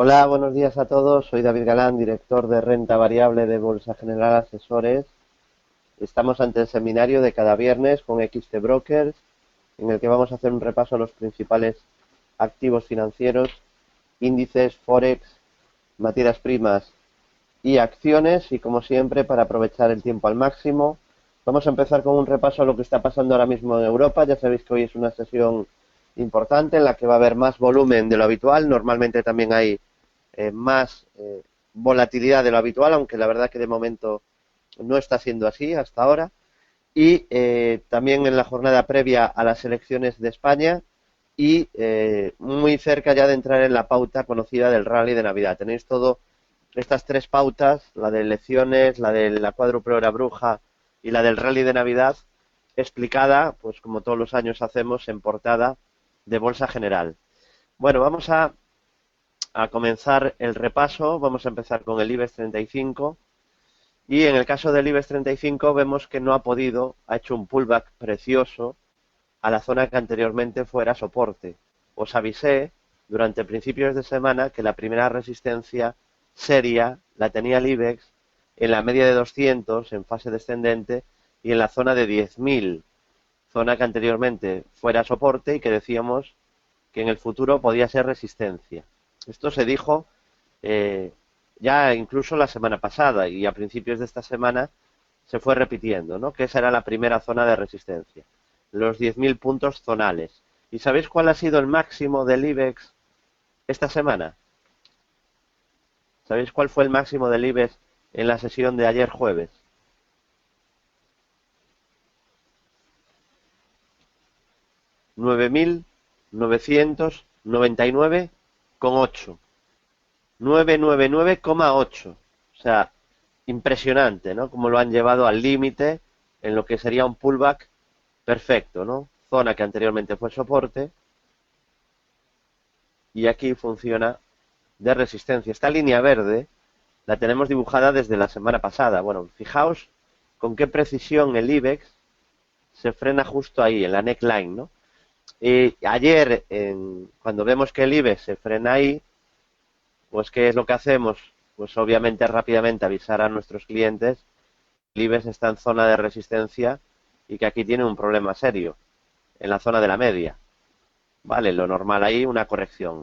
Hola, buenos días a todos. Soy David Galán, director de renta variable de Bolsa General Asesores. Estamos ante el seminario de cada viernes con XT Brokers, en el que vamos a hacer un repaso a los principales activos financieros, índices, forex, materias primas y acciones. Y como siempre, para aprovechar el tiempo al máximo, vamos a empezar con un repaso a lo que está pasando ahora mismo en Europa. Ya sabéis que hoy es una sesión importante en la que va a haber más volumen de lo habitual. Normalmente también hay más volatilidad de lo habitual, aunque la verdad que de momento no está siendo así hasta ahora. Y también en la jornada previa a las elecciones de España y muy cerca ya de entrar en la pauta conocida del rally de Navidad. Tenéis todo estas tres pautas, la de elecciones, la de la cuádruple hora bruja y la del rally de Navidad, explicada, pues como todos los años hacemos, en portada de Bolsa General. Bueno, vamos a comenzar el repaso. Vamos a empezar con el IBEX 35 y en el caso del IBEX 35 vemos que no ha podido, ha hecho un pullback precioso a la zona que anteriormente fuera soporte. Os avisé durante principios de semana que la primera resistencia seria la tenía el IBEX en la media de 200 en fase descendente y en la zona de 10.000, zona que anteriormente fuera soporte y que decíamos que en el futuro podía ser resistencia. Esto se dijo eh, ya incluso la semana pasada y a principios de esta semana se fue repitiendo, ¿no? Que esa era la primera zona de resistencia, los 10.000 puntos zonales. ¿Y sabéis cuál ha sido el máximo del IBEX esta semana? ¿Sabéis cuál fue el máximo del IBEX en la sesión de ayer jueves? 9.999,8. 999,8. O sea, impresionante, ¿no? Como lo han llevado al límite en lo que sería un pullback perfecto, ¿no? Zona que anteriormente fue soporte y aquí funciona de resistencia. Esta línea verde la tenemos dibujada desde la semana pasada. Bueno, fijaos con qué precisión el IBEX se frena justo ahí, en la neckline, ¿no? Y ayer, cuando vemos que el IBEX se frena ahí, pues ¿qué es lo que hacemos? Pues obviamente rápidamente avisar a nuestros clientes que el IBEX está en zona de resistencia y que aquí tiene un problema serio, en la zona de la media. Vale, lo normal ahí, una corrección.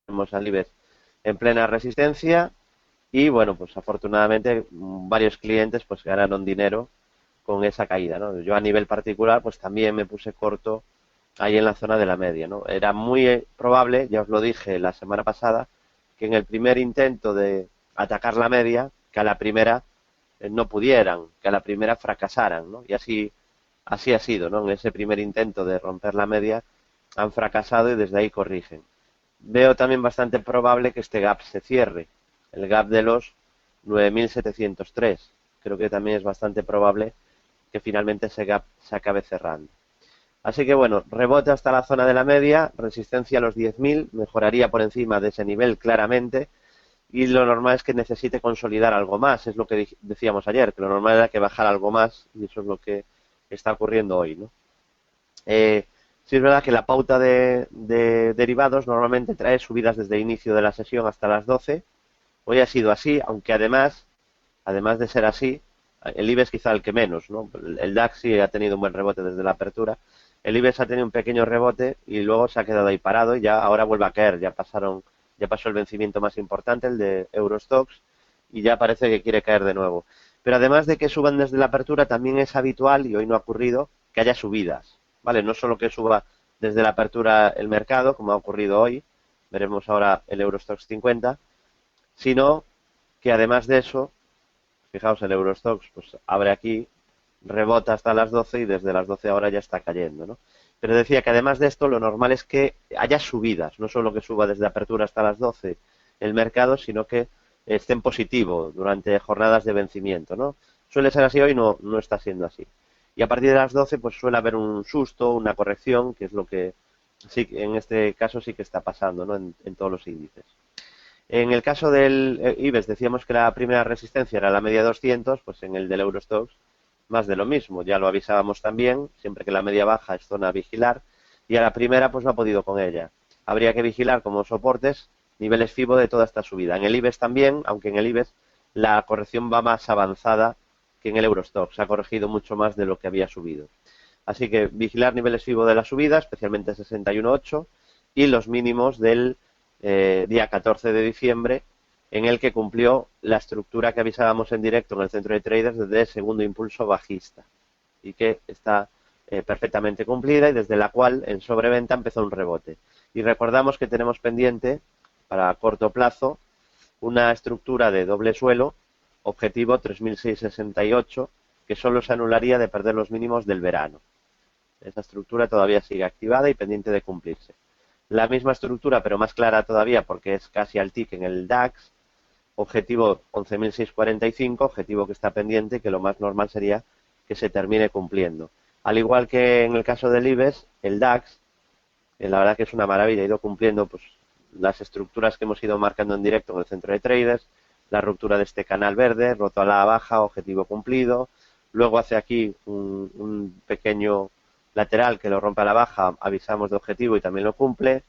Vemos al IBEX en plena resistencia y bueno, pues afortunadamente varios clientes pues ganaron dinero con esa caída, ¿no? Yo a nivel particular pues también me puse corto ahí en la zona de la media, ¿no? Era muy probable, ya os lo dije la semana pasada, que en el primer intento de atacar la media, que a la primera no pudieran, que a la primera fracasaran, ¿no? Y así ha sido, ¿no? En ese primer intento de romper la media han fracasado y desde ahí corrigen. Veo también bastante probable que este gap se cierre, el gap de los 9.703. Creo que también es bastante probable que finalmente ese gap se acabe cerrando. Así que bueno, rebote hasta la zona de la media, resistencia a los 10.000, mejoraría por encima de ese nivel claramente y lo normal es que necesite consolidar algo más, es lo que decíamos ayer, que lo normal era que bajara algo más y eso es lo que está ocurriendo hoy, ¿no? Sí es verdad que la pauta de derivados normalmente trae subidas desde el inicio de la sesión hasta las 12. Hoy ha sido así, aunque además de ser así, el IBEX quizá el que menos, ¿no? El DAX sí ha tenido un buen rebote desde la apertura. El IBEX ha tenido un pequeño rebote y luego se ha quedado ahí parado y ya ahora vuelve a caer. Ya pasó el vencimiento más importante, el de Eurostoxx, y ya parece que quiere caer de nuevo. Pero además de que suban desde la apertura, también es habitual, y hoy no ha ocurrido, que haya subidas, ¿vale? No solo que suba desde la apertura el mercado, como ha ocurrido hoy, veremos ahora el Eurostoxx 50, sino que además de eso, fijaos, el Eurostoxx pues abre aquí, rebota hasta las 12 y desde las 12 ahora ya está cayendo, ¿no? Pero decía que además de esto lo normal es que haya subidas, no solo que suba desde apertura hasta las 12 el mercado, sino que esté en positivo durante jornadas de vencimiento, ¿no? Suele ser así, hoy no está siendo así. Y a partir de las 12 pues suele haber un susto, una corrección, que es lo que sí, en este caso sí que está pasando, ¿no? En todos los índices. En el caso del IBEX decíamos que la primera resistencia era la media 200, pues en el del Eurostoxx más de lo mismo, ya lo avisábamos también, siempre que la media baja es zona a vigilar, y a la primera pues no ha podido con ella. Habría que vigilar como soportes niveles FIBO de toda esta subida. En el IBEX también, aunque en el IBEX la corrección va más avanzada que en el Eurostoxx, se ha corregido mucho más de lo que había subido. Así que vigilar niveles FIBO de la subida, especialmente 61.8, y los mínimos del día 14 de diciembre, en el que cumplió la estructura que avisábamos en directo en el centro de traders de segundo impulso bajista, y que está perfectamente cumplida y desde la cual en sobreventa empezó un rebote. Y recordamos que tenemos pendiente para corto plazo una estructura de doble suelo, objetivo 3.668, que solo se anularía de perder los mínimos del verano. Esa estructura todavía sigue activada y pendiente de cumplirse. La misma estructura, pero más clara todavía, porque es casi al tick en el DAX, objetivo 11.645, objetivo que está pendiente, que lo más normal sería que se termine cumpliendo. Al igual que en el caso del IBEX, el DAX, la verdad que es una maravilla, ha ido cumpliendo pues las estructuras que hemos ido marcando en directo en el centro de traders, la ruptura de este canal verde, roto a la baja, objetivo cumplido, luego hace aquí un pequeño lateral que lo rompe a la baja, avisamos de objetivo y también lo cumple,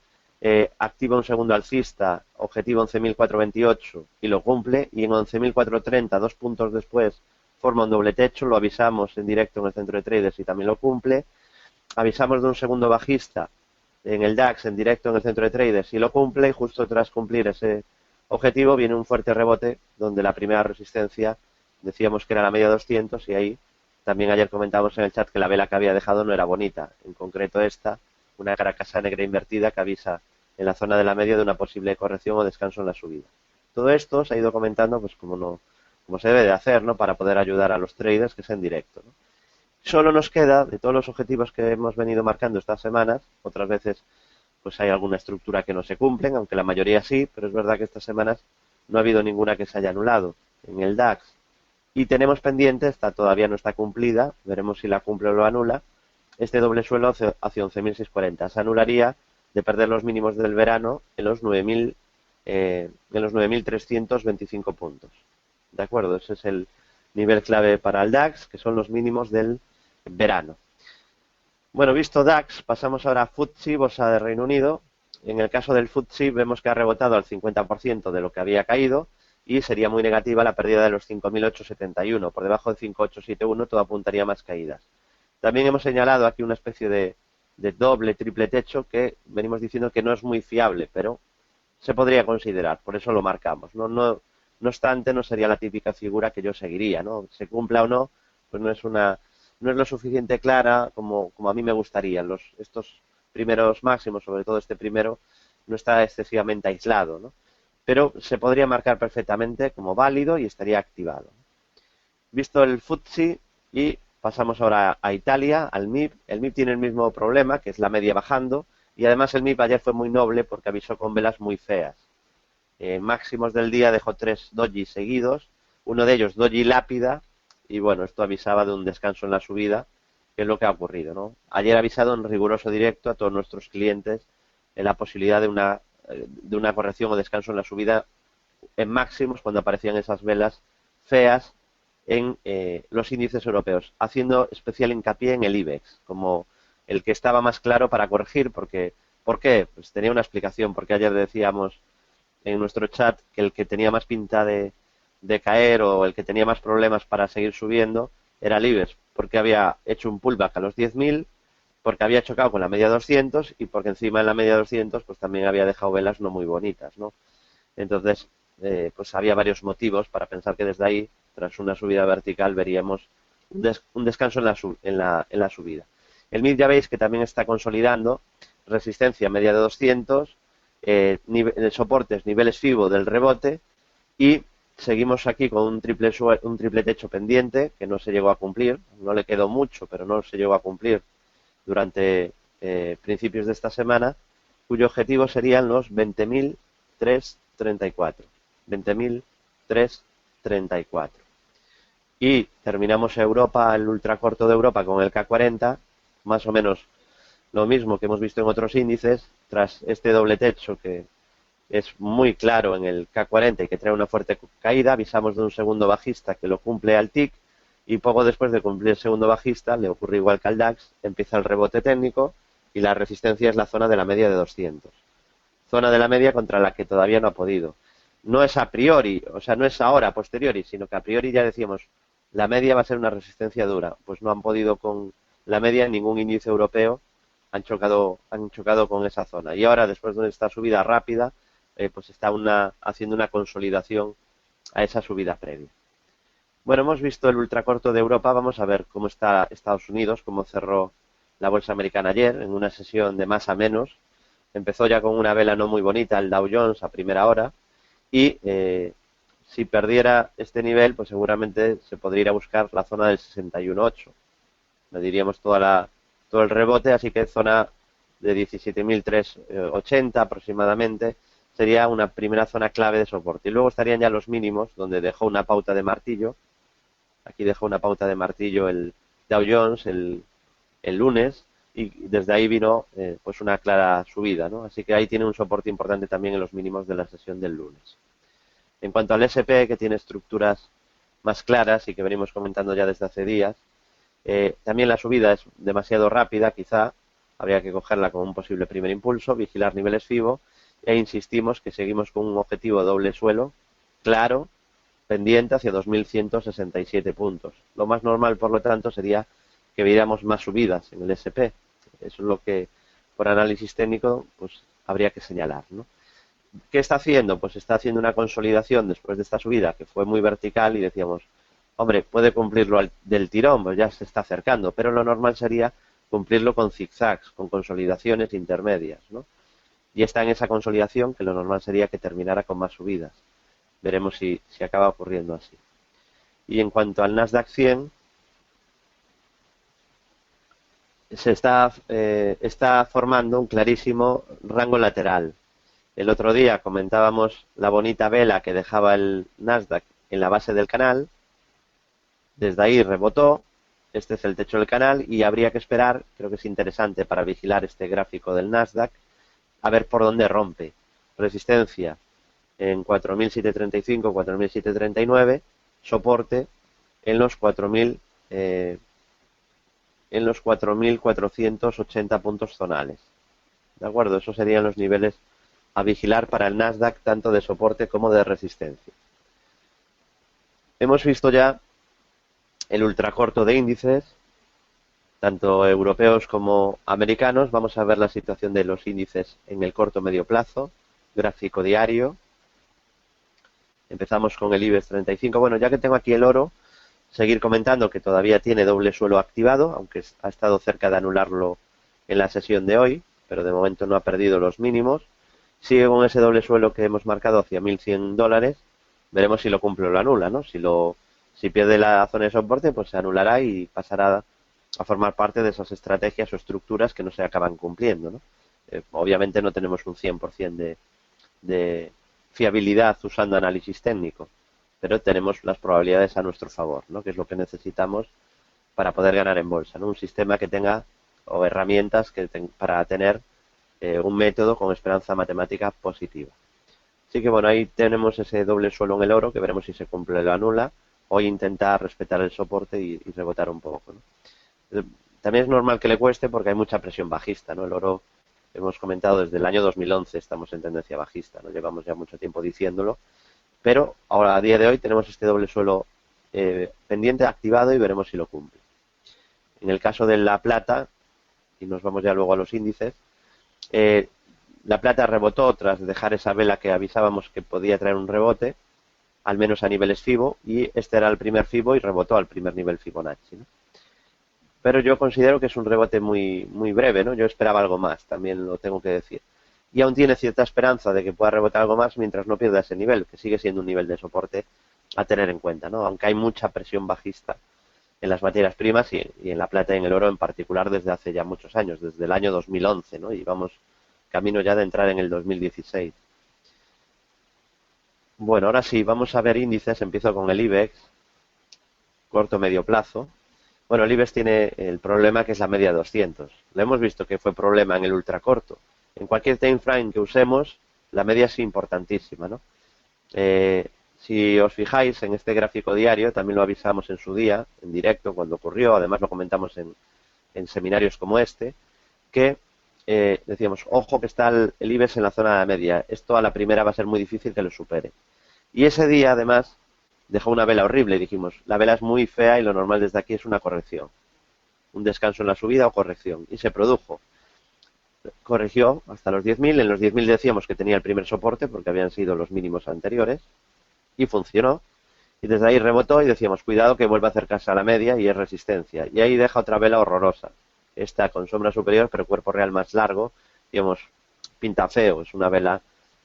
activa un segundo alcista, objetivo 11.428 y lo cumple, y en 11.430, 2 puntos después, forma un doble techo, lo avisamos en directo en el centro de traders y también lo cumple, avisamos de un segundo bajista en el DAX en directo en el centro de traders y lo cumple, y justo tras cumplir ese objetivo viene un fuerte rebote donde la primera resistencia decíamos que era la media 200, y ahí también ayer comentábamos en el chat que la vela que había dejado no era bonita, en concreto esta, una carcasa negra invertida que avisa en la zona de la media de una posible corrección o descanso en la subida. Todo esto se ha ido comentando pues como se debe de hacer, ¿no?, para poder ayudar a los traders, que es en directo, ¿no? Solo nos queda, de todos los objetivos que hemos venido marcando estas semanas, otras veces pues hay alguna estructura que no se cumplen, aunque la mayoría sí, pero es verdad que estas semanas no ha habido ninguna que se haya anulado en el DAX. Y tenemos pendiente, esta todavía no está cumplida, veremos si la cumple o lo anula, este doble suelo hacia 11.640. Se anularía de perder los mínimos del verano en los 9.325 puntos. ¿De acuerdo? Ese es el nivel clave para el DAX, que son los mínimos del verano. Bueno, visto DAX, pasamos ahora a FTSE, bolsa de Reino Unido. En el caso del FTSE vemos que ha rebotado al 50% de lo que había caído, y sería muy negativa la pérdida de los 5.871. Por debajo de 5.871 todo apuntaría a más caídas. También hemos señalado aquí una especie de doble, triple techo que venimos diciendo que no es muy fiable, pero se podría considerar, por eso lo marcamos. No obstante, no sería la típica figura que yo seguiría, ¿no? Se cumpla o no, pues no es lo suficiente clara como a mí me gustaría. Estos primeros máximos, sobre todo este primero, no está excesivamente aislado, ¿no? Pero se podría marcar perfectamente como válido y estaría activado. Visto el FTSE, y pasamos ahora a Italia, al MIB. El MIB tiene el mismo problema, que es la media bajando, y además el MIB ayer fue muy noble porque avisó con velas muy feas. Máximos del día dejó 3 doji seguidos, uno de ellos doji lápida, y bueno, esto avisaba de un descanso en la subida, que es lo que ha ocurrido, ¿no? Ayer ha avisado en riguroso directo a todos nuestros clientes en la posibilidad de una corrección o descanso en la subida en máximos cuando aparecían esas velas feas en los índices europeos, haciendo especial hincapié en el IBEX, como el que estaba más claro para corregir, porque ¿por qué? Pues tenía una explicación, porque ayer decíamos en nuestro chat que el que tenía más pinta de caer, o el que tenía más problemas para seguir subiendo, era el IBEX, porque había hecho un pullback a los 10.000, porque había chocado con la media 200 y porque encima en la media 200 pues también había dejado velas no muy bonitas, ¿no? Entonces, pues había varios motivos para pensar que desde ahí, tras una subida vertical, veríamos un descanso en la subida. El MIB ya veis que también está consolidando resistencia media de 200, soportes, niveles FIBO del rebote, y seguimos aquí con un triple techo pendiente que no se llegó a cumplir, no le quedó mucho, pero no se llegó a cumplir durante principios de esta semana, cuyo objetivo serían los 20.334. 20.334. Y terminamos Europa, el ultracorto de Europa, con el K40, más o menos lo mismo que hemos visto en otros índices, tras este doble techo que es muy claro en el K40 y que trae una fuerte caída. Avisamos de un segundo bajista que lo cumple al TIC, y poco después de cumplir el segundo bajista, le ocurre igual que al DAX, empieza el rebote técnico y la resistencia es la zona de la media de 200. zona de la media contra la que todavía no ha podido. No es a priori, o sea, no es ahora a posteriori, sino que a priori ya decíamos, la media va a ser una resistencia dura. Pues no han podido con la media en ningún índice europeo, han chocado con esa zona. Y ahora, después de esta subida rápida, pues está haciendo una consolidación a esa subida previa. Bueno, hemos visto el ultracorto de Europa, vamos a ver cómo está Estados Unidos, cómo cerró la bolsa americana ayer, en una sesión de más a menos. Empezó ya con una vela no muy bonita el Dow Jones a primera hora y si perdiera este nivel, pues seguramente se podría ir a buscar la zona del 61.8. Le diríamos todo el rebote, así que zona de 17.380 aproximadamente sería una primera zona clave de soporte. Y luego estarían ya los mínimos, donde dejó una pauta de martillo. Aquí dejó una pauta de martillo el Dow Jones el lunes y desde ahí vino pues una clara subida, ¿no? Así que ahí tiene un soporte importante también en los mínimos de la sesión del lunes. En cuanto al SP, que tiene estructuras más claras y que venimos comentando ya desde hace días, también la subida es demasiado rápida, quizá habría que cogerla como un posible primer impulso, vigilar niveles FIBO e insistimos que seguimos con un objetivo doble suelo claro, pendiente hacia 2.167 puntos. Lo más normal, por lo tanto, sería que viéramos más subidas en el SP. Eso es lo que, por análisis técnico, pues habría que señalar, ¿no? ¿Qué está haciendo? Pues está haciendo una consolidación después de esta subida que fue muy vertical y decíamos, hombre, puede cumplirlo del tirón, pues ya se está acercando, pero lo normal sería cumplirlo con zigzags, con consolidaciones intermedias, ¿no? Y está en esa consolidación que lo normal sería que terminara con más subidas. Veremos si acaba ocurriendo así. Y en cuanto al Nasdaq 100, se está formando un clarísimo rango lateral. El otro día comentábamos la bonita vela que dejaba el Nasdaq en la base del canal. Desde ahí rebotó. Este es el techo del canal y habría que esperar, creo que es interesante para vigilar este gráfico del Nasdaq, a ver por dónde rompe. Resistencia en 4.735, 4.739, soporte en los 4.480 puntos zonales. ¿De acuerdo? Esos serían los niveles a vigilar para el Nasdaq, tanto de soporte como de resistencia. Hemos visto ya el ultracorto de índices, tanto europeos como americanos. Vamos a ver la situación de los índices en el corto medio plazo, gráfico diario. Empezamos con el IBEX 35. Bueno, ya que tengo aquí el oro, seguir comentando que todavía tiene doble suelo activado, aunque ha estado cerca de anularlo en la sesión de hoy, pero de momento no ha perdido los mínimos. Sigue con ese doble suelo que hemos marcado hacia $1.100. Veremos si lo cumple o lo anula, ¿no? Si pierde la zona de soporte, pues se anulará y pasará a formar parte de esas estrategias o estructuras que no se acaban cumpliendo, ¿no? Obviamente no tenemos un 100% de fiabilidad usando análisis técnico, pero tenemos las probabilidades a nuestro favor, ¿no? Que es lo que necesitamos para poder ganar en bolsa, ¿no? Un sistema que tenga o herramientas para tener un método con esperanza matemática positiva. Así que bueno, ahí tenemos ese doble suelo en el oro, que veremos si se cumple o lo anula, o intentar respetar el soporte y rebotar un poco, ¿no? También es normal que le cueste porque hay mucha presión bajista, ¿no? El oro, hemos comentado desde el año 2011, estamos en tendencia bajista, ¿no? Llevamos ya mucho tiempo diciéndolo, pero ahora a día de hoy tenemos este doble suelo pendiente activado y veremos si lo cumple. En el caso de la plata, y nos vamos ya luego a los índices, la plata rebotó tras dejar esa vela que avisábamos que podía traer un rebote, al menos a niveles FIBO, y este era el primer FIBO y rebotó al primer nivel Fibonacci, ¿no? Pero yo considero que es un rebote muy, muy breve, ¿no? Yo esperaba algo más, también lo tengo que decir. Y aún tiene cierta esperanza de que pueda rebotar algo más mientras no pierda ese nivel, que sigue siendo un nivel de soporte a tener en cuenta, ¿no? Aunque hay mucha presión bajista en las materias primas y en la plata y en el oro en particular desde hace ya muchos años, desde el año 2011, ¿no? Y vamos camino ya de entrar en el 2016. Bueno, ahora sí, vamos a ver índices. Empiezo con el IBEX, corto medio plazo. Bueno, el IBEX tiene el problema que es la media 200. Lo hemos visto que fue problema en el ultracorto. En cualquier time frame que usemos, la media es importantísima, ¿no? Si os fijáis en este gráfico diario, también lo avisamos en su día, en directo, cuando ocurrió, además lo comentamos en seminarios como este, que decíamos, ojo que está el IBEX en la zona media. Esto a la primera va a ser muy difícil que lo supere. Y ese día, además, dejó una vela horrible y dijimos, la vela es muy fea y lo normal desde aquí es una corrección. Un descanso en la subida o corrección. Y se produjo. Corrigió hasta los 10.000. En los 10.000 decíamos que tenía el primer soporte porque habían sido los mínimos anteriores. Y funcionó. Y desde ahí rebotó y decíamos, cuidado que vuelve a acercarse a la media y es resistencia. Y ahí deja otra vela horrorosa. Esta con sombra superior, pero cuerpo real más largo. Digamos, pinta feo. Es una vela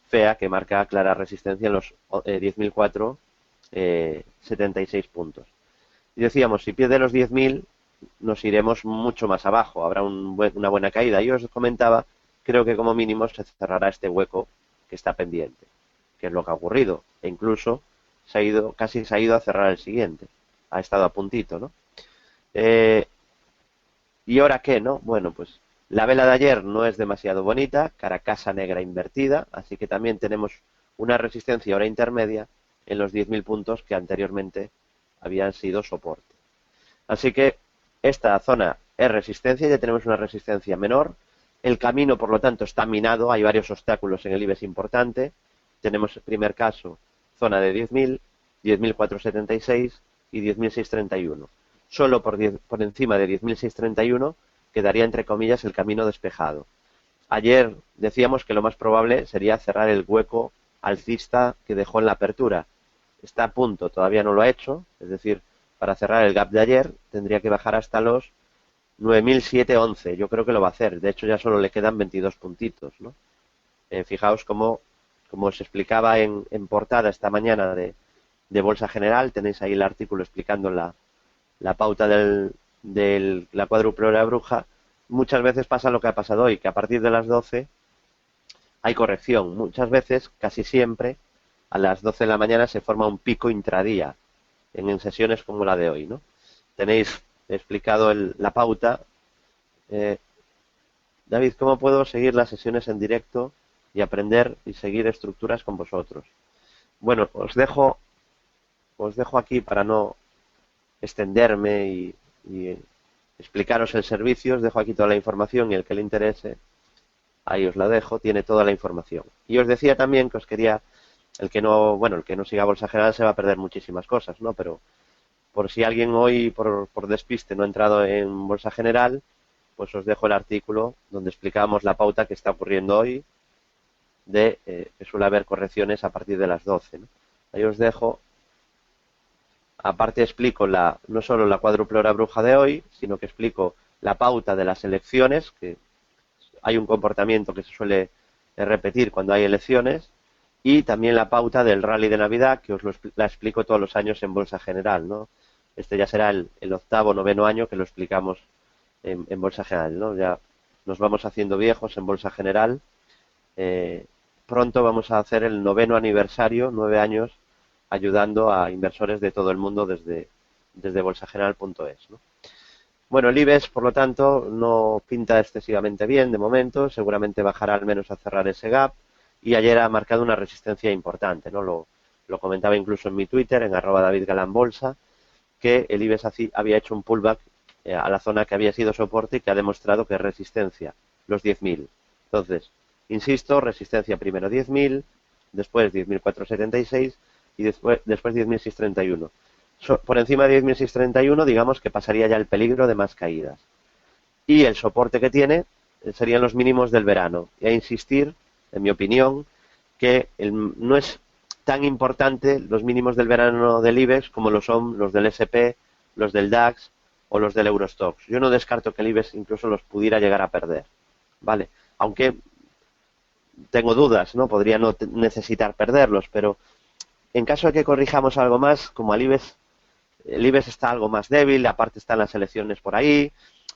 fea que marca clara resistencia en los 10.004, 76 puntos. Y decíamos, si pierde los 10.000, nos iremos mucho más abajo. Habrá una buena caída. Yo os comentaba, creo que como mínimo se cerrará este hueco que está pendiente, que es lo que ha ocurrido. E incluso casi se ha ido a cerrar el siguiente. Ha estado a puntito, ¿no? ¿Y ahora qué, no? Bueno, pues la vela de ayer no es demasiado bonita, caracasa negra invertida, así que también tenemos una resistencia ahora intermedia en los 10.000 puntos que anteriormente habían sido soporte. Así que esta zona es resistencia, ya tenemos una resistencia menor. El camino, por lo tanto, está minado, hay varios obstáculos en el IBEX importante. Tenemos el primer caso, zona de 10.000, 10.476 y 10.631. Solo por encima de 10.631 quedaría, entre comillas, el camino despejado. Ayer decíamos que lo más probable sería cerrar el hueco alcista que dejó en la apertura. Está a punto, todavía no lo ha hecho, es decir, para cerrar el gap de ayer tendría que bajar hasta los 9.711. Yo creo que lo va a hacer. De hecho, ya solo le quedan 22 puntitos, ¿no? Fijaos como os explicaba en portada esta mañana de Bolsa General, tenéis ahí el artículo explicando la pauta de la cuádruple hora bruja. Muchas veces pasa lo que ha pasado hoy, que a partir de las 12 hay corrección. Muchas veces, casi siempre, a las 12 de la mañana se forma un pico intradía en sesiones como la de hoy, ¿no? Tenéis explicado la pauta. David, ¿cómo puedo seguir las sesiones en directo y aprender y seguir estructuras con vosotros? Bueno, os dejo aquí para no extenderme y explicaros el servicio. Os dejo aquí toda la información y el que le interese, ahí os la dejo, tiene toda la información. Y os decía también que os quería, el que no siga Bolsa General se va a perder muchísimas cosas, ¿no? Pero por si alguien hoy por despiste no ha entrado en Bolsa General, pues os dejo el artículo donde explicamos la pauta que está ocurriendo hoy de que suele haber correcciones a partir de las 12, ¿no? Ahí os dejo. Aparte explico no solo la cuádruple hora bruja de hoy, sino que explico la pauta de las elecciones, que hay un comportamiento que se suele repetir cuando hay elecciones, y también la pauta del rally de Navidad, que la explico todos los años en Bolsa General, ¿no? Este ya será el octavo, noveno año que lo explicamos en Bolsa General, ¿no? Ya nos vamos haciendo viejos en Bolsa General. Pronto vamos a hacer el noveno aniversario, 9 años, ayudando a inversores de todo el mundo desde bolsageneral.es, ¿no? Bueno, el IBEX, por lo tanto, no pinta excesivamente bien de momento, seguramente bajará al menos a cerrar ese gap, y ayer ha marcado una resistencia importante, ¿no? Lo comentaba incluso en mi Twitter, en @DavidGalanBolsa, que el IBEX había hecho un pullback a la zona que había sido soporte y que ha demostrado que es resistencia, los 10.000. Entonces, insisto, resistencia primero 10.000, después 10.476 y después 10.631. Por encima de 10.631, digamos que pasaría ya el peligro de más caídas. Y el soporte que tiene serían los mínimos del verano. Y a insistir, en mi opinión, que no es tan importante los mínimos del verano del IBEX como lo son los del SP, los del DAX o los del Eurostoxx. Yo no descarto que el IBEX incluso los pudiera llegar a perder, ¿vale? Aunque tengo dudas, ¿no? Podría no necesitar perderlos, pero en caso de que corrijamos algo más, como el IBEX está algo más débil, aparte están las elecciones por ahí,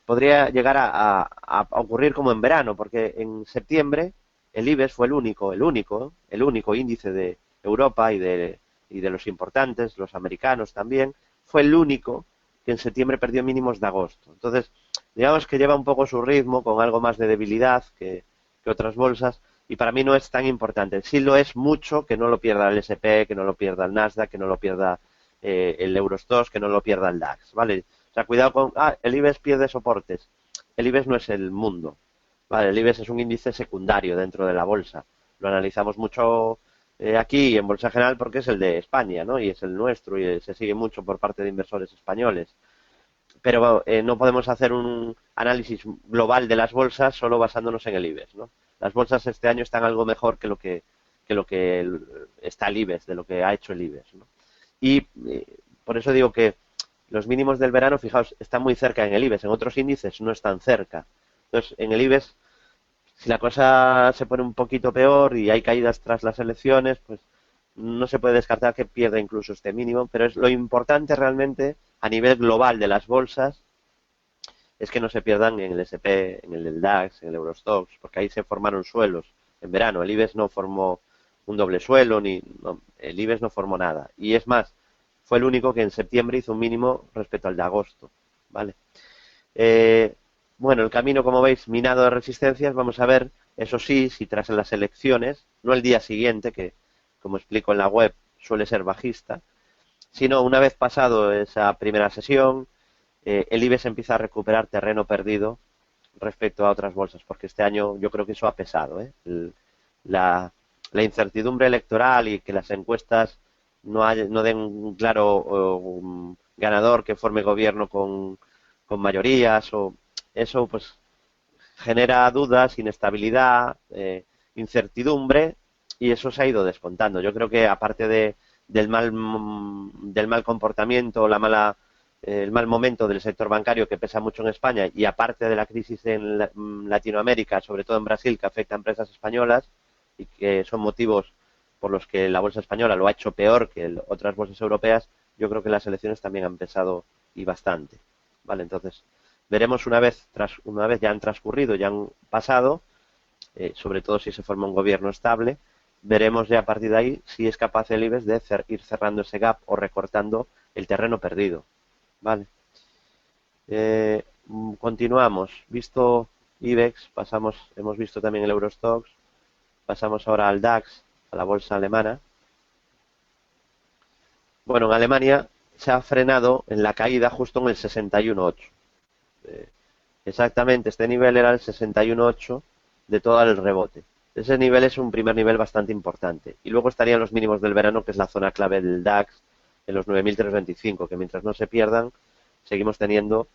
podría llegar a ocurrir como en verano, porque en septiembre el IBEX fue el único índice de Europa y de los importantes, los americanos también, fue el único que en septiembre perdió mínimos de agosto. Entonces, digamos que lleva un poco su ritmo con algo más de debilidad que otras bolsas, y para mí no es tan importante. Sí lo es mucho que no lo pierda el SP, que no lo pierda el Nasdaq, que no lo pierda el Eurostoxx, que no lo pierda el DAX, ¿vale? O sea, cuidado con, el IBEX pierde soportes. El IBEX no es el mundo. Vale, el IBEX es un índice secundario dentro de la bolsa. Lo analizamos mucho aquí en Bolsa General porque es el de España, ¿no? Y es el nuestro y se sigue mucho por parte de inversores españoles. Pero no podemos hacer un análisis global de las bolsas solo basándonos en el IBEX, ¿no? Las bolsas este año están algo mejor que lo que está el IBEX, de lo que ha hecho el IBEX, ¿no? Y por eso digo que los mínimos del verano, fijaos, están muy cerca en el IBEX, en otros índices no están cerca. Entonces, en el IBEX, si la cosa se pone un poquito peor y hay caídas tras las elecciones, pues no se puede descartar que pierda incluso este mínimo, pero es lo importante realmente a nivel global de las bolsas es que no se pierdan en el S&P, en el del DAX, en el Eurostoxx, porque ahí se formaron suelos en verano. El IBEX no formó un doble suelo, el IBEX no formó nada. Y es más, fue el único que en septiembre hizo un mínimo respecto al de agosto. ¿Vale? Eh, bueno, el camino, como veis, minado de resistencias. Vamos a ver, eso sí, si tras las elecciones, no el día siguiente, que como explico en la web suele ser bajista, sino una vez pasado esa primera sesión, el IBEX empieza a recuperar terreno perdido respecto a otras bolsas, porque este año yo creo que eso ha pesado, ¿eh? La, la incertidumbre electoral y que las encuestas no den un claro ganador que forme gobierno con mayorías, o eso pues genera dudas, inestabilidad, incertidumbre, y eso se ha ido descontando. Yo creo que aparte del mal comportamiento, el mal momento del sector bancario que pesa mucho en España, y aparte de la crisis en Latinoamérica, sobre todo en Brasil, que afecta a empresas españolas y que son motivos por los que la bolsa española lo ha hecho peor que otras bolsas europeas, yo creo que las elecciones también han pesado y bastante. Vale, entonces veremos una vez ya han transcurrido, ya han pasado, sobre todo si se forma un gobierno estable, veremos ya a partir de ahí si es capaz el IBEX de ir cerrando ese gap o recortando el terreno perdido. Vale. Continuamos. Visto IBEX, hemos visto también el Eurostoxx, pasamos ahora al DAX, a la bolsa alemana. Bueno, en Alemania se ha frenado en la caída justo en el 61.8. Eh, Exactamente, este nivel era el 61.8 de todo el rebote. Ese nivel es un primer nivel bastante importante. Y luego estarían los mínimos del verano, que es la zona clave del DAX, en los 9.325, que mientras no se pierdan, seguimos teniendo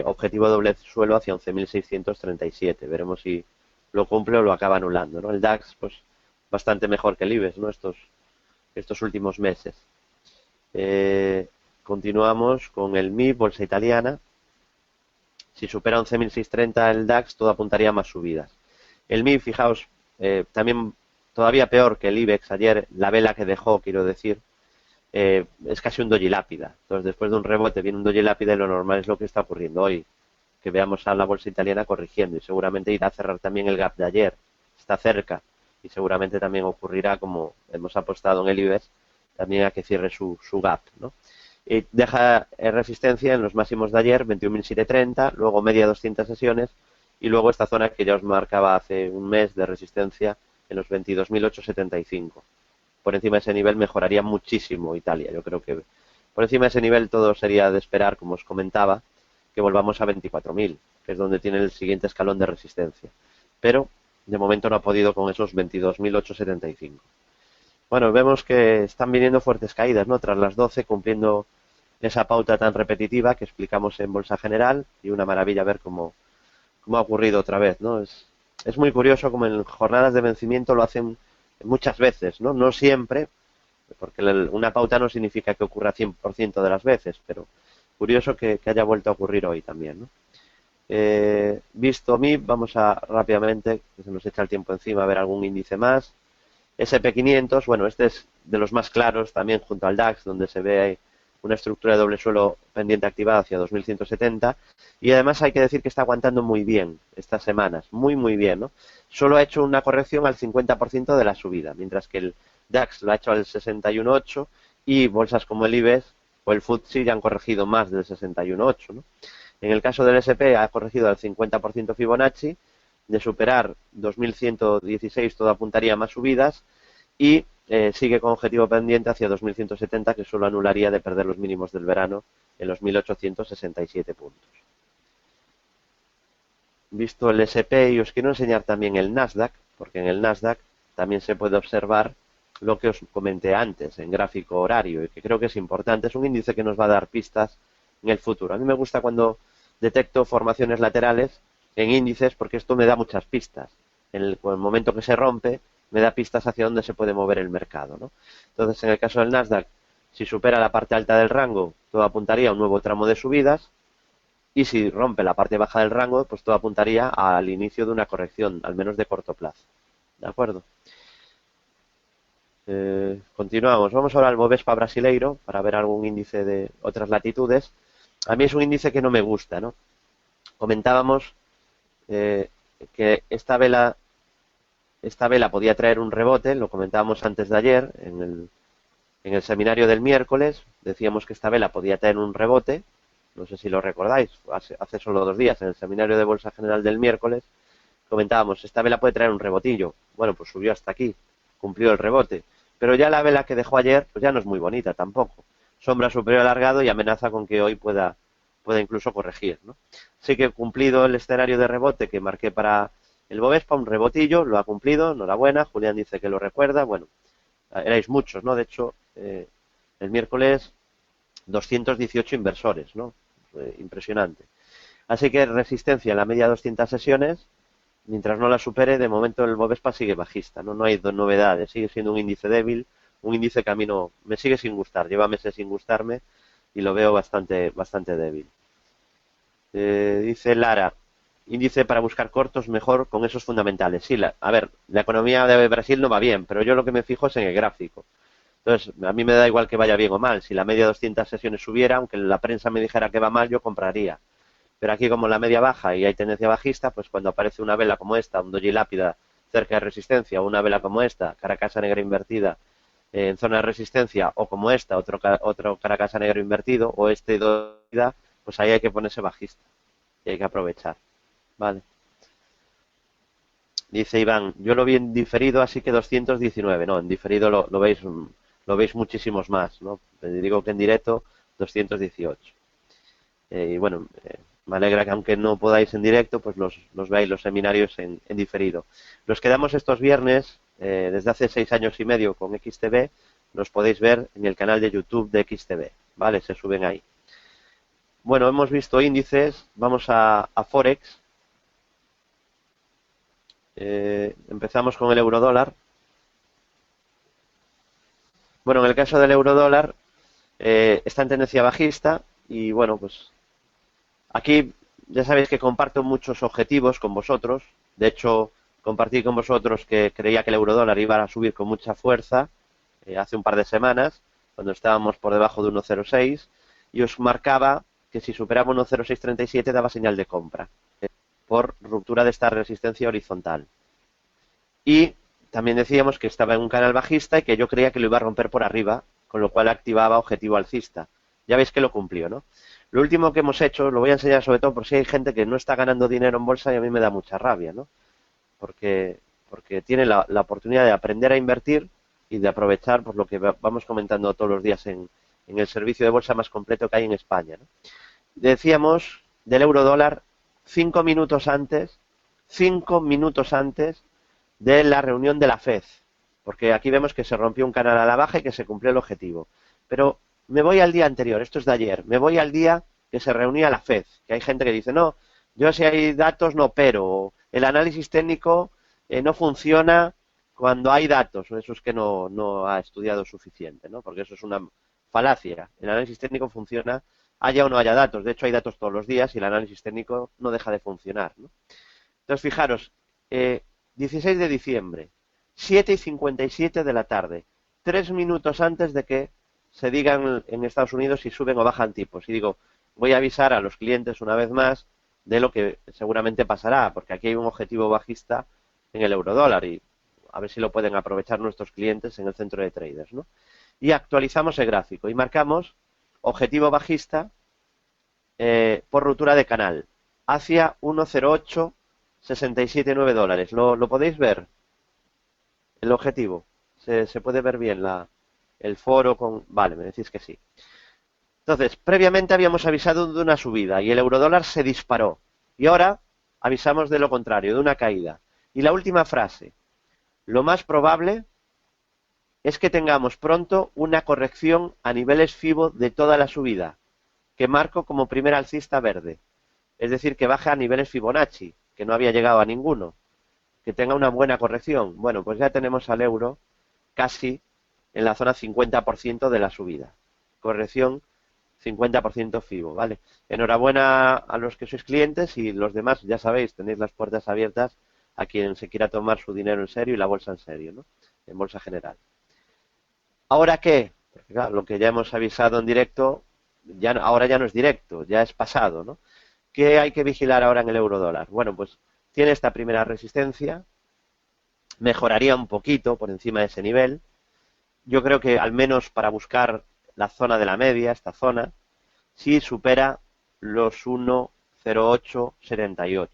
objetivo doble suelo hacia 11.637. Veremos si lo cumple o lo acaba anulando, ¿no? El DAX, pues, bastante mejor que el IBEX, ¿no? Estos últimos meses. Eh, Continuamos con el MIB, bolsa italiana. Si supera 11.630 el DAX, todo apuntaría a más subidas. El MIB, fijaos, también todavía peor que el IBEX ayer, la vela que dejó, quiero decir, es casi un doji lápida. Entonces, después de un rebote viene un doji lápida y lo normal es lo que está ocurriendo hoy, que veamos a la bolsa italiana corrigiendo y seguramente irá a cerrar también el gap de ayer. Está cerca y seguramente también ocurrirá, como hemos apostado en el IBEX, también a que cierre su gap, ¿no? Y deja resistencia en los máximos de ayer, 21.730, luego media 200 sesiones y luego esta zona que ya os marcaba hace un mes de resistencia en los 22.875. Por encima de ese nivel mejoraría muchísimo Italia. Yo creo que por encima de ese nivel todo sería de esperar, como os comentaba, que volvamos a 24.000, que es donde tiene el siguiente escalón de resistencia. Pero de momento no ha podido con esos 22.875. Bueno, vemos que están viniendo fuertes caídas, ¿no? Tras las 12, cumpliendo esa pauta tan repetitiva que explicamos en Bolsa General, y una maravilla ver cómo ha ocurrido otra vez, ¿no? Es muy curioso como en jornadas de vencimiento lo hacen muchas veces, ¿no? No siempre, porque una pauta no significa que ocurra 100% de las veces, pero curioso que haya vuelto a ocurrir hoy también, ¿no? Visto MIB, vamos a rápidamente, que se nos echa el tiempo encima, a ver algún índice más. SP500, bueno, este es de los más claros también junto al DAX, donde se ve una estructura de doble suelo pendiente activada hacia 2170, y además hay que decir que está aguantando muy bien estas semanas, muy muy bien, ¿no? Solo ha hecho una corrección al 50% de la subida, mientras que el DAX lo ha hecho al 61.8 y bolsas como el IBEX o el FTSE ya han corregido más del 61.8, ¿no? En el caso del SP ha corregido al 50% Fibonacci. De superar 2.116 todo apuntaría a más subidas y sigue con objetivo pendiente hacia 2.170, que solo anularía de perder los mínimos del verano en los 1.867 puntos. visto el SP y os quiero enseñar también el Nasdaq, porque en el Nasdaq también se puede observar lo que os comenté antes en gráfico horario y que creo que es importante. Es un índice que nos va a dar pistas en el futuro. A mí me gusta cuando detecto formaciones laterales en índices porque esto me da muchas pistas. En el momento que se rompe, me da pistas hacia dónde se puede mover el mercado, ¿no? Entonces, en el caso del Nasdaq, si supera la parte alta del rango, todo apuntaría a un nuevo tramo de subidas. Y si rompe la parte baja del rango, pues todo apuntaría al inicio de una corrección, al menos de corto plazo. ¿De acuerdo? Continuamos. Vamos ahora al Bovespa brasileiro para ver algún índice de otras latitudes. A mí es un índice que no me gusta, ¿no? Comentábamos eh, que esta vela podía traer un rebote, lo comentábamos antes de ayer en el seminario del miércoles, decíamos que esta vela podía traer un rebote, no sé si lo recordáis, hace solo 2 días en el seminario de Bolsa General del miércoles, comentábamos, esta vela puede traer un rebotillo. Bueno, pues subió hasta aquí, cumplió el rebote. Pero ya la vela que dejó ayer, pues ya no es muy bonita tampoco. Sombra superior alargado y amenaza con que hoy pueda incluso corregir, ¿no? Así que cumplido el escenario de rebote que marqué para el Bovespa, un rebotillo, lo ha cumplido, enhorabuena. Julián dice que lo recuerda. Bueno, erais muchos, ¿no? De hecho, el miércoles 218 inversores, ¿no? Impresionante. Así que resistencia en la media 200 sesiones. Mientras no la supere, de momento el Bovespa sigue bajista, no hay novedades, sigue siendo un índice débil, un índice que a mí no me sigue sin gustar, lleva meses sin gustarme y lo veo bastante débil. Dice Lara, índice para buscar cortos mejor con esos fundamentales. Sí, a ver, la economía de Brasil no va bien, pero yo lo que me fijo es en el gráfico. Entonces, a mí me da igual que vaya bien o mal. Si la media de 200 sesiones subiera, aunque la prensa me dijera que va mal, yo compraría. Pero aquí como la media baja y hay tendencia bajista, pues cuando aparece una vela como esta, un doji lápida cerca de resistencia, o una vela como esta, cara casa negra invertida en zona de resistencia, o como esta, otro cara casa negro invertido, o este doji, pues ahí hay que ponerse bajista y hay que aprovechar. Vale. Dice Iván, yo lo vi en diferido, así que 219. No, en diferido lo veis muchísimos más, ¿no? Te digo que en directo 218. Y bueno, me alegra que aunque no podáis en directo, pues los veáis los seminarios en diferido. Los que damos estos viernes, desde hace 6 años y medio con XTV, los podéis ver en el canal de YouTube de XTV, ¿vale? Se suben ahí. Bueno, hemos visto índices, vamos a Forex. Empezamos con el eurodólar. Bueno, en el caso del eurodólar, está en tendencia bajista y bueno, pues aquí ya sabéis que comparto muchos objetivos con vosotros. De hecho, compartí con vosotros que creía que el eurodólar iba a subir con mucha fuerza hace un par de semanas, cuando estábamos por debajo de 1,06, y os marcaba que si superaba 1,0637 daba señal de compra por ruptura de esta resistencia horizontal. Y también decíamos que estaba en un canal bajista y que yo creía que lo iba a romper por arriba, con lo cual activaba objetivo alcista. Ya veis que lo cumplió, ¿no? Lo último que hemos hecho, lo voy a enseñar sobre todo por si hay gente que no está ganando dinero en bolsa y a mí me da mucha rabia, ¿no? Porque tiene la oportunidad de aprender a invertir y de aprovechar por lo que vamos comentando todos los días en el servicio de bolsa más completo que hay en España, ¿no? Decíamos del euro dólar 5 minutos antes de la reunión de la FED, porque aquí vemos que se rompió un canal a la baja y que se cumplió el objetivo. Pero me voy al día anterior, esto es de ayer, me voy al día que se reunía la FED, que hay gente que dice, no, yo si hay datos no opero, el análisis técnico no funciona cuando hay datos, o eso es que no ha estudiado suficiente, ¿no? Porque eso es una falacia, el análisis técnico funciona haya o no haya datos, de hecho hay datos todos los días y el análisis técnico no deja de funcionar, ¿no? Entonces, fijaros, 16 de diciembre, 7:57 de la tarde, 3 minutos antes de que se digan en Estados Unidos si suben o bajan tipos. Y digo, voy a avisar a los clientes una vez más de lo que seguramente pasará, porque aquí hay un objetivo bajista en el eurodólar y a ver si lo pueden aprovechar nuestros clientes en el centro de traders, ¿no? Y actualizamos el gráfico y marcamos objetivo bajista por ruptura de canal hacia 1,0867,9 dólares. ¿Lo podéis ver? El objetivo. Se puede ver bien el foro con... Vale, me decís que sí. Entonces, previamente habíamos avisado de una subida y el eurodólar se disparó. Y ahora avisamos de lo contrario, de una caída. Y la última frase, lo más probable es que tengamos pronto una corrección a niveles FIBO de toda la subida, que marco como primer alcista verde. Es decir, que baje a niveles Fibonacci, que no había llegado a ninguno, que tenga una buena corrección. Bueno, pues ya tenemos al euro casi en la zona 50% de la subida. Corrección 50% FIBO, ¿vale? Enhorabuena a los que sois clientes y los demás, ya sabéis, tenéis las puertas abiertas a quien se quiera tomar su dinero en serio y la bolsa en serio, ¿no? En bolsa general. ¿Ahora qué? Porque claro, lo que ya hemos avisado en directo, ahora ya no es directo, ya es pasado, ¿no? ¿Qué hay que vigilar ahora en el euro dólar? Bueno, pues tiene esta primera resistencia, mejoraría un poquito por encima de ese nivel. Yo creo que al menos para buscar la zona de la media, esta zona, si supera los 1,0878.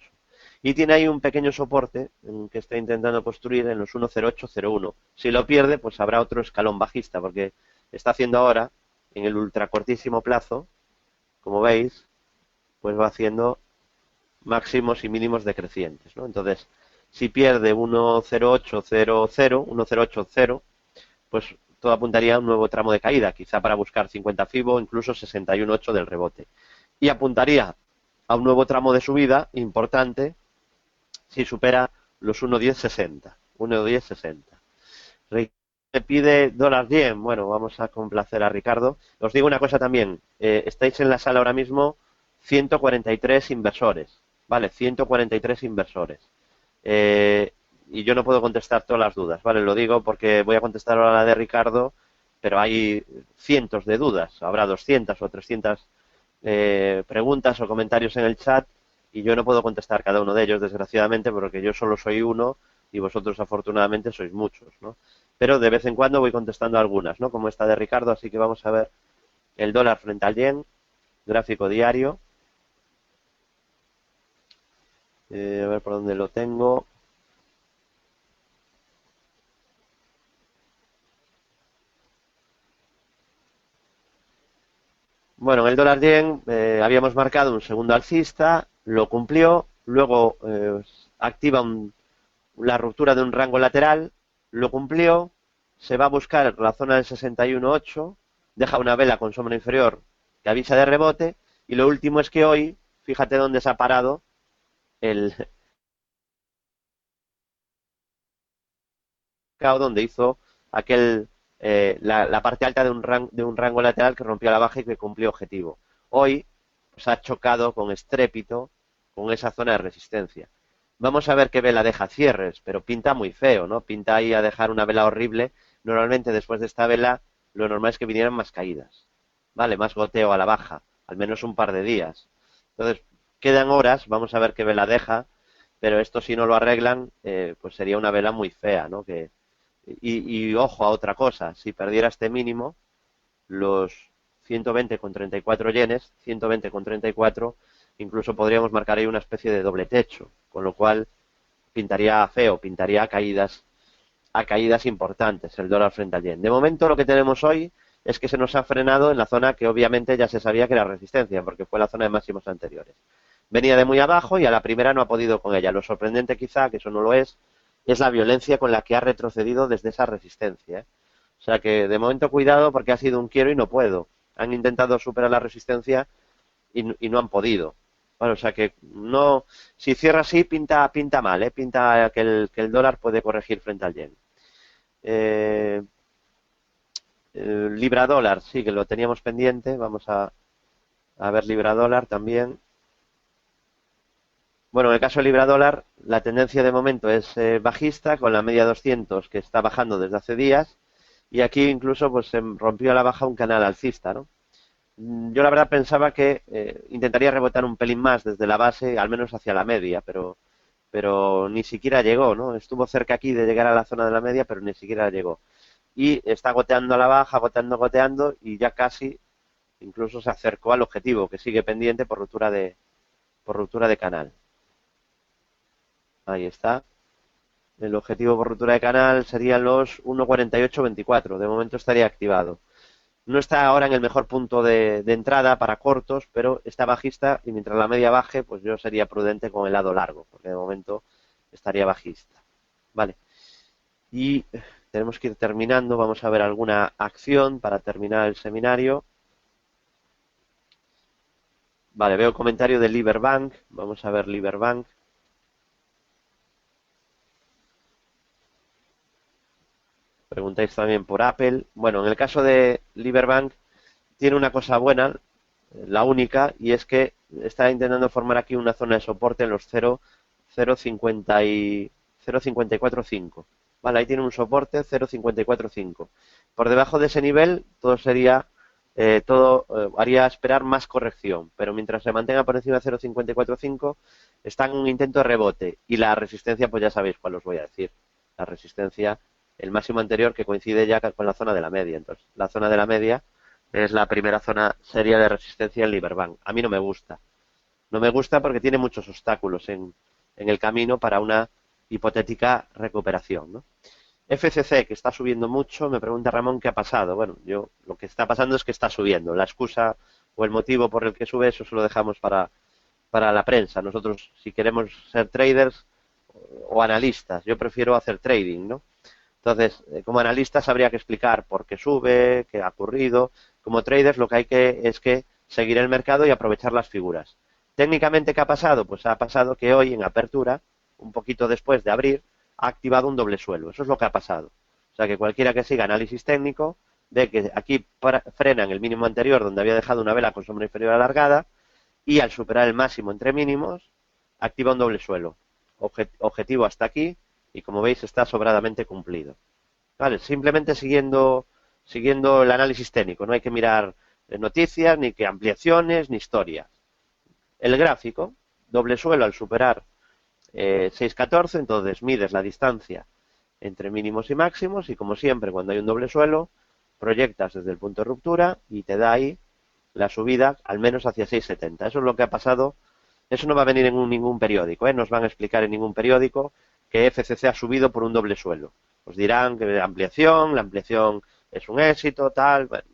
Y tiene ahí un pequeño soporte que está intentando construir en los 1,0801. Si lo pierde, pues habrá otro escalón bajista, porque está haciendo ahora, en el ultracortísimo plazo, como veis, pues va haciendo máximos y mínimos decrecientes, ¿no? Entonces, si pierde 1,0800, pues todo apuntaría a un nuevo tramo de caída, quizá para buscar 50 FIBO, incluso 61,8 del rebote. Y apuntaría a un nuevo tramo de subida importante si supera los 1,1060. 1,1060. Me pide dólar yen. Bueno, vamos a complacer a Ricardo. Os digo una cosa también. Estáis en la sala ahora mismo 143 inversores. Vale, 143 inversores. Y yo no puedo contestar todas las dudas, ¿vale? Lo digo porque voy a contestar ahora la de Ricardo, pero hay cientos de dudas. Habrá 200 o 300 preguntas o comentarios en el chat y yo no puedo contestar cada uno de ellos, desgraciadamente, porque yo solo soy uno y vosotros afortunadamente sois muchos, ¿no? Pero de vez en cuando voy contestando algunas, ¿no? Como esta de Ricardo, así que vamos a ver el dólar frente al yen, gráfico diario. A ver por dónde lo tengo. Bueno, en el dólar yen habíamos marcado un segundo alcista, lo cumplió, luego activa la ruptura de un rango lateral, lo cumplió, se va a buscar la zona del 61,8, deja una vela con sombra inferior que avisa de rebote, y lo último es que hoy, fíjate dónde se ha parado el donde hizo aquel la parte alta de un rango lateral que rompió la baja y que cumplió objetivo. Hoy pues, ha chocado con estrépito con esa zona de resistencia. Vamos a ver qué vela deja cierres, pero pinta muy feo, ¿no? Pinta ahí a dejar una vela horrible. Normalmente después de esta vela lo normal es que vinieran más caídas, ¿vale? Más goteo a la baja, al menos un par de días. Entonces, quedan horas, vamos a ver qué vela deja, pero esto si no lo arreglan, pues sería una vela muy fea, ¿no? Y ojo a otra cosa, si perdiera este mínimo, los 120,34 yenes, 120,34, incluso podríamos marcar ahí una especie de doble techo, con lo cual pintaría feo, pintaría a caídas importantes el dólar frente al yen. De momento lo que tenemos hoy es que se nos ha frenado en la zona que obviamente ya se sabía que era resistencia, porque fue la zona de máximos anteriores. Venía de muy abajo y a la primera no ha podido con ella. Lo sorprendente quizá, que eso no lo es la violencia con la que ha retrocedido desde esa resistencia, ¿eh? O sea que de momento cuidado porque ha sido un quiero y no puedo. Han intentado superar la resistencia y no han podido. Bueno, o sea que no, si cierra así pinta mal, ¿eh? Pinta que el dólar puede corregir frente al yen. Eh, Libra dólar, sí que lo teníamos pendiente. Vamos a ver libra dólar también. Bueno, en el caso de libra dólar, la tendencia de momento es bajista, con la media 200 que está bajando desde hace días, y aquí incluso pues se rompió a la baja un canal alcista, ¿no? Yo la verdad pensaba que intentaría rebotar un pelín más desde la base, al menos hacia la media, pero ni siquiera llegó, ¿no? Estuvo cerca aquí de llegar a la zona de la media, pero ni siquiera llegó. Y está goteando a la baja, goteando, y ya casi incluso se acercó al objetivo, que sigue pendiente por ruptura de canal. Ahí está. El objetivo por ruptura de canal serían los 1,4824. De momento estaría activado. No está ahora en el mejor punto de entrada para cortos, pero está bajista y mientras la media baje, pues yo sería prudente con el lado largo, porque de momento estaría bajista. Vale. Y tenemos que ir terminando. Vamos a ver alguna acción para terminar el seminario. Vale, veo comentario de Liberbank. Vamos a ver Liberbank. Preguntáis también por Apple. Bueno, en el caso de Liberbank tiene una cosa buena, la única, y es que está intentando formar aquí una zona de soporte en los 0,50 y 0,545. Vale, ahí tiene un soporte 0,545. Por debajo de ese nivel todo sería haría esperar más corrección, pero mientras se mantenga por encima de 0,545 está en un intento de rebote y la resistencia, pues ya sabéis cuál os voy a decir. La resistencia, el máximo anterior que coincide ya con la zona de la media. Entonces, la zona de la media es la primera zona seria de resistencia en Liberbank. A mí no me gusta. No me gusta porque tiene muchos obstáculos en el camino para una hipotética recuperación, ¿no? FCC, que está subiendo mucho, me pregunta Ramón qué ha pasado. Bueno, lo que está pasando es que está subiendo. La excusa o el motivo por el que sube, eso se lo dejamos para la prensa. Nosotros, si queremos ser traders o analistas, yo prefiero hacer trading, ¿no? Entonces, como analistas habría que explicar por qué sube, qué ha ocurrido. Como traders lo que hay que es que seguir el mercado y aprovechar las figuras. Técnicamente, ¿qué ha pasado? Pues ha pasado que hoy en apertura, un poquito después de abrir, ha activado un doble suelo. Eso es lo que ha pasado. O sea que cualquiera que siga análisis técnico ve que aquí frena en el mínimo anterior donde había dejado una vela con sombra inferior alargada y al superar el máximo entre mínimos activa un doble suelo. Objetivo hasta aquí y como veis está sobradamente cumplido. Vale, simplemente siguiendo el análisis técnico, no hay que mirar noticias, ni que ampliaciones, ni historias. El gráfico, doble suelo al superar 6,14, entonces mides la distancia entre mínimos y máximos y como siempre cuando hay un doble suelo, proyectas desde el punto de ruptura y te da ahí la subida al menos hacia 6,70. Eso es lo que ha pasado. Eso no va a venir en ningún periódico, ¿eh? No os van a explicar en ningún periódico que FCC ha subido por un doble suelo. Os dirán que la ampliación es un éxito, tal. Bueno,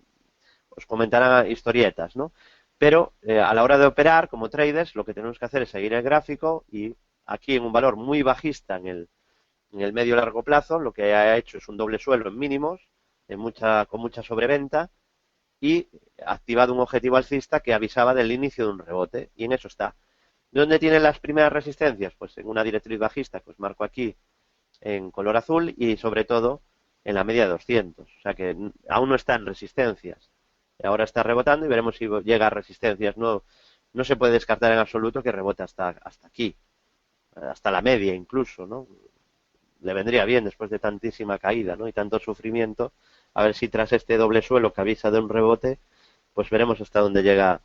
os comentarán historietas, ¿no? Pero a la hora de operar como traders, lo que tenemos que hacer es seguir el gráfico y aquí en un valor muy bajista en el medio largo plazo, lo que ha hecho es un doble suelo en mínimos, con mucha sobreventa y activado un objetivo alcista que avisaba del inicio de un rebote y en eso está. ¿Dónde tienen las primeras resistencias? Pues en una directriz bajista que os marco aquí en color azul y sobre todo en la media de 200. O sea que aún no está en resistencias. Ahora está rebotando y veremos si llega a resistencias. No se puede descartar en absoluto que rebote hasta aquí, hasta la media incluso, ¿no? Le vendría bien después de tantísima caída, ¿no? Y tanto sufrimiento. A ver si tras este doble suelo que avisa de un rebote, pues veremos hasta dónde llega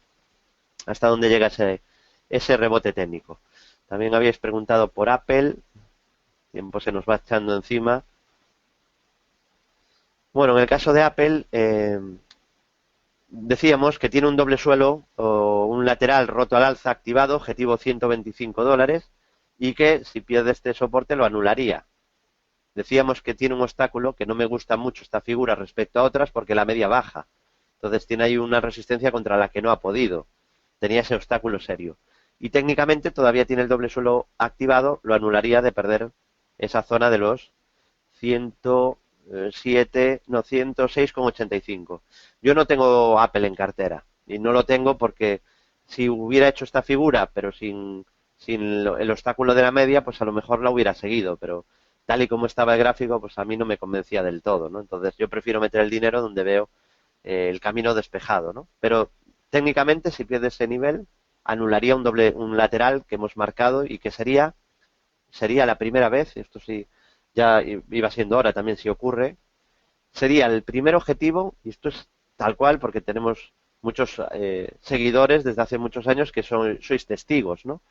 ese rebote técnico. También habíais preguntado por Apple. El tiempo se nos va echando encima. Bueno, en el caso de Apple, decíamos que tiene un doble suelo o un lateral roto al alza activado, objetivo $125, y que si pierde este soporte lo anularía. Decíamos que tiene un obstáculo, que no me gusta mucho esta figura respecto a otras porque la media baja. Entonces tiene ahí una resistencia contra la que no ha podido. Tenía ese obstáculo serio. Y técnicamente todavía tiene el doble suelo activado, lo anularía de perder esa zona de los 106,85. Yo no tengo Apple en cartera y no lo tengo porque si hubiera hecho esta figura pero sin el obstáculo de la media, pues a lo mejor la hubiera seguido, pero tal y como estaba el gráfico, pues a mí no me convencía del todo, ¿no? Entonces yo prefiero meter el dinero donde veo el camino despejado, ¿no? Pero técnicamente si pierde ese nivel, anularía un lateral que hemos marcado y que sería la primera vez, esto sí ya iba siendo hora también si ocurre, sería el primer objetivo, y esto es tal cual porque tenemos muchos seguidores desde hace muchos años que sois testigos, ¿no?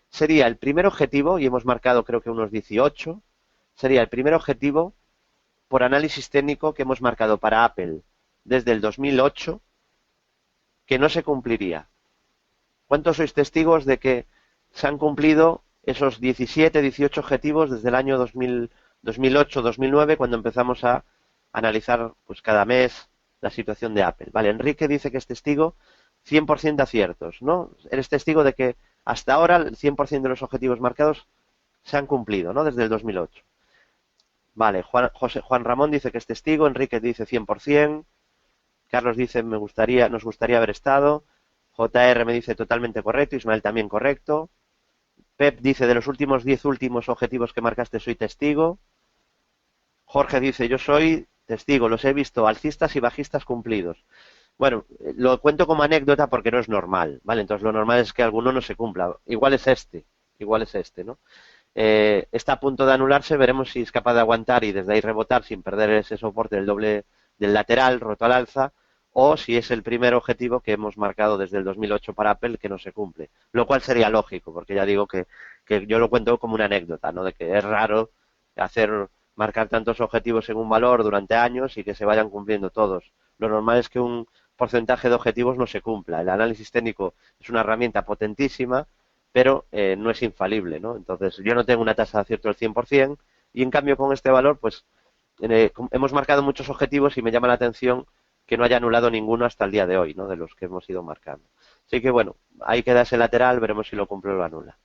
Sería el primer objetivo, y hemos marcado creo que unos 18, sería el primer objetivo por análisis técnico que hemos marcado para Apple desde el 2008 que no se cumpliría. ¿Cuántos sois testigos de que se han cumplido esos 17, 18 objetivos desde el año 2008, 2009, cuando empezamos a analizar pues cada mes la situación de Apple. Vale, Enrique dice que es testigo 100% de aciertos, ¿no? Eres testigo de que hasta ahora el 100% de los objetivos marcados se han cumplido, ¿no? Desde el 2008. Vale, Juan Ramón dice que es testigo, Enrique dice 100%, Carlos dice nos gustaría haber estado, JR me dice totalmente correcto, Ismael también correcto, Pep dice de los últimos 10 últimos objetivos que marcaste soy testigo, Jorge dice yo soy testigo, los he visto alcistas y bajistas cumplidos. Bueno, lo cuento como anécdota porque no es normal, ¿vale? Entonces lo normal es que alguno no se cumpla. Igual es este, ¿no? Está a punto de anularse, veremos si es capaz de aguantar y desde ahí rebotar sin perder ese soporte del doble del lateral roto al alza, o si es el primer objetivo que hemos marcado desde el 2008 para Apple que no se cumple, lo cual sería lógico, porque ya digo que yo lo cuento como una anécdota, ¿no? De que es raro marcar tantos objetivos en un valor durante años y que se vayan cumpliendo todos. Lo normal es que un porcentaje de objetivos no se cumpla. El análisis técnico es una herramienta potentísima, pero no es infalible, ¿no? Entonces, yo no tengo una tasa de acierto del 100% y en cambio con este valor, pues hemos marcado muchos objetivos y me llama la atención que no haya anulado ninguno hasta el día de hoy, ¿no? De los que hemos ido marcando. Así que bueno, ahí queda ese lateral, veremos si lo cumple o lo anula.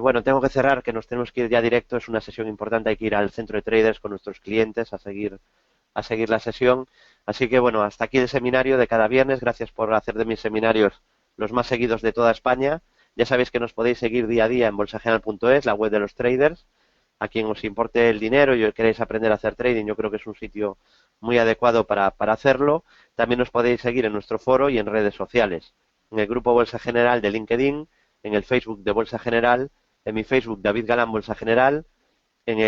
Bueno, tengo que cerrar, que nos tenemos que ir ya directo, es una sesión importante, hay que ir al centro de traders con nuestros clientes a seguir la sesión. Así que bueno, hasta aquí el seminario de cada viernes, gracias por hacer de mis seminarios los más seguidos de toda España. Ya sabéis que nos podéis seguir día a día en bolsageneral.es, la web de los traders. A quien os importe el dinero y queréis aprender a hacer trading, yo creo que es un sitio muy adecuado para hacerlo. También nos podéis seguir en nuestro foro y en redes sociales. En el grupo Bolsa General de LinkedIn, en el Facebook de Bolsa General, en mi Facebook David Galán Bolsa General, en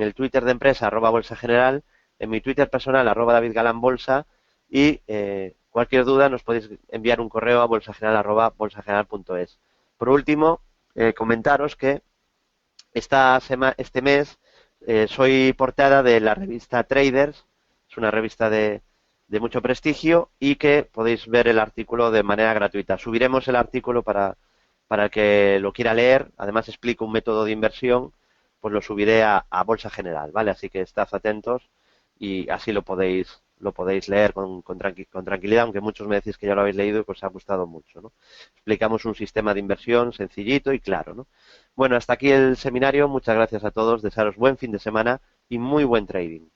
el Twitter de empresa @Bolsa General, en mi Twitter personal @David Galán Bolsa y cualquier duda nos podéis enviar un correo a bolsageneral@bolsageneral.es. Por último, comentaros que este mes soy portada de la revista Traders, es una revista de mucho prestigio y que podéis ver el artículo de manera gratuita. Subiremos el artículo para el que lo quiera leer, además explico un método de inversión, pues lo subiré a Bolsa General, ¿vale? Así que estad atentos y así lo podéis leer con tranquilidad, aunque muchos me decís que ya lo habéis leído y que os ha gustado mucho, ¿no? Explicamos un sistema de inversión sencillito y claro, ¿no? Bueno, hasta aquí el seminario, muchas gracias a todos, desearos buen fin de semana y muy buen trading.